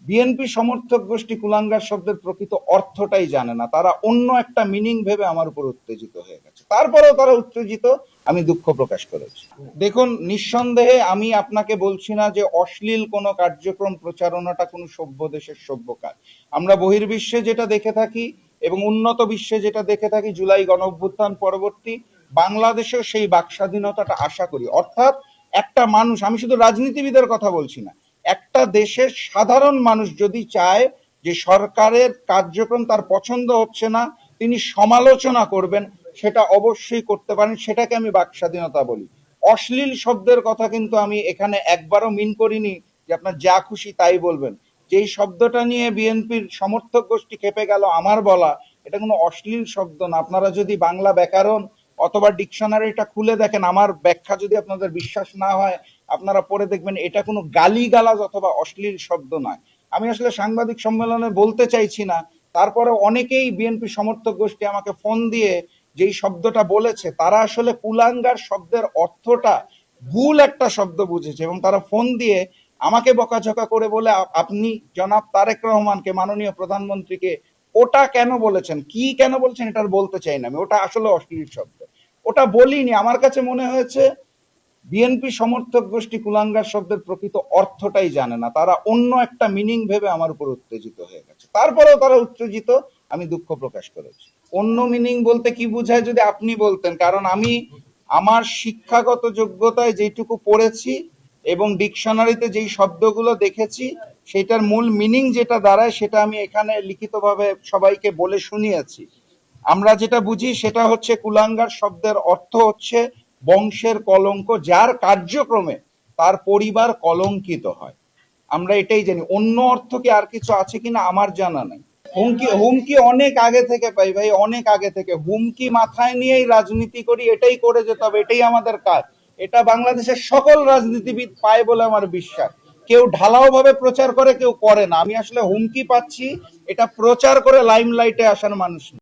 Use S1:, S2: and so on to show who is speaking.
S1: BNP সমর্থক গোষ্ঠী কুলাঙ্গার শব্দের প্রকৃত অর্থটাই জানে না, তারা অন্য একটা মিনিং ভেবে আমার উপর উত্তেজিত হয়ে গেছে। তারপরেও তারা উত্তেজিত, আমি দুঃখ প্রকাশ করেছি। দেখুন, নিঃসন্দেহে আমি আপনাকে বলছি না যে অশ্লীল কোনো কার্যক্রম প্রচারণাটা কোনো সভ্য দেশের সভ্য কাজ। আমরা বহির্বিশ্বে যেটা দেখে থাকি এবং উন্নত বিশ্বে যেটা দেখে থাকি, জুলাই গণঅভ্যুত্থান পরবর্তী বাংলাদেশেও সেই বাকস্বাধীনতাটা আশা করি। অর্থাৎ একটা মানুষ, আমি শুধু রাজনীতিবিদের কথা বলছি না, একটা দেশের সাধারণ মানুষ যদি চায় যে সরকারের কার্যক্রম তার পছন্দ হচ্ছে না, তিনি সমালোচনা করবেন, সেটা অবশ্যই করতে পারেন, সেটাকে আমি বাকস্বাধীনতা বলি। অশ্লীল শব্দের কথা কিন্তু আমি এখানে একবারও মিন করিনি যে আপনার যা খুশি তাই বলবেন। যেই শব্দটা নিয়ে বিএনপির সমর্থক গোষ্ঠী খেপে গেল আমার বলা, এটা কোনো অশ্লীল শব্দ না। আপনারা যদি বাংলা ব্যাকরণ অথবা ডিকশনারিটা খুলে দেখেন, আমার ব্যাখ্যা যদি আপনাদের বিশ্বাস না হয়, আপনারা পড়ে দেখবেন এটা কোনো গালিগালাজ অথবা অশ্লীল শব্দ নয়। আমি আসলে সাংবাদিক সম্মেলনে বলতে চাইছি না, তারপরে অনেকেই বিএনপি সমর্থক গোষ্ঠী আমাকে ফোন দিয়ে যেই শব্দটা বলেছে, তারা আসলে কুলাঙ্গার শব্দের অর্থটা ভুল একটা শব্দ বুঝেছে এবং তারা ফোন দিয়ে আমাকে বকাঝকা করে বলে আপনি জনাব তারেক রহমানকে, মাননীয় প্রধানমন্ত্রীকে ওটা কেন বলেছেন, কি কেন বলছেন, এটা বলতে চাই না আমি, ওটা আসলে অশ্লীল শব্দ, ওটা বলিনি। আমার কাছে মনে হয়েছে বিএনপি সমর্থক গোষ্ঠী কুলাঙ্গার শব্দের প্রকৃত অর্থটাই জানে না, তারা অন্য একটা মিনিং ভেবে আমার উপর উত্তেজিত হয়ে গেছে। তারপরেও তারা উত্তেজিত, আমি দুঃখ প্রকাশ করেছি। অন্য মিনিং বলতে কি বোঝায় যদি আপনি বলতেন, কারণ আমি আমার শিক্ষাগত যোগ্যতায় যেটুকু পড়েছি এবং ডিকশনারিতে যেই শব্দগুলো দেখেছি, সেটার মূল মিনিং যেটা দাঁড়ায় সেটা আমি এখানে লিখিতভাবে সবাইকে বলে শুনিয়েছি। আমরা যেটা বুঝি সেটা হচ্ছে কুলাঙ্গার শব্দের অর্থ হচ্ছে বংশের কলঙ্ক, যার কার্যক্রমে তার পরিবার কলঙ্কিত হয়। আমরা এটাই জানি, অন্য অর্থ কি আর কিছু আছে কিনা আমার জানা নাই। হুমকি হুমকি অনেক আগে থেকে পাই ভাই, অনেক আগে থেকে হুমকি মাথায় নিয়েই রাজনীতি করি, এটাই করে যেতে হবে, এটাই আমাদের কাজ। এটা বাংলাদেশের সকল রাজনীতিবিদ পায় বলে আমার বিশ্বাস। কেউ ঢালাও ভাবে প্রচার করে, কেউ করে না। আমি আসলে হুমকি পাচ্ছি, এটা প্রচার করে লাইমলাইটে আসার মানুষ না।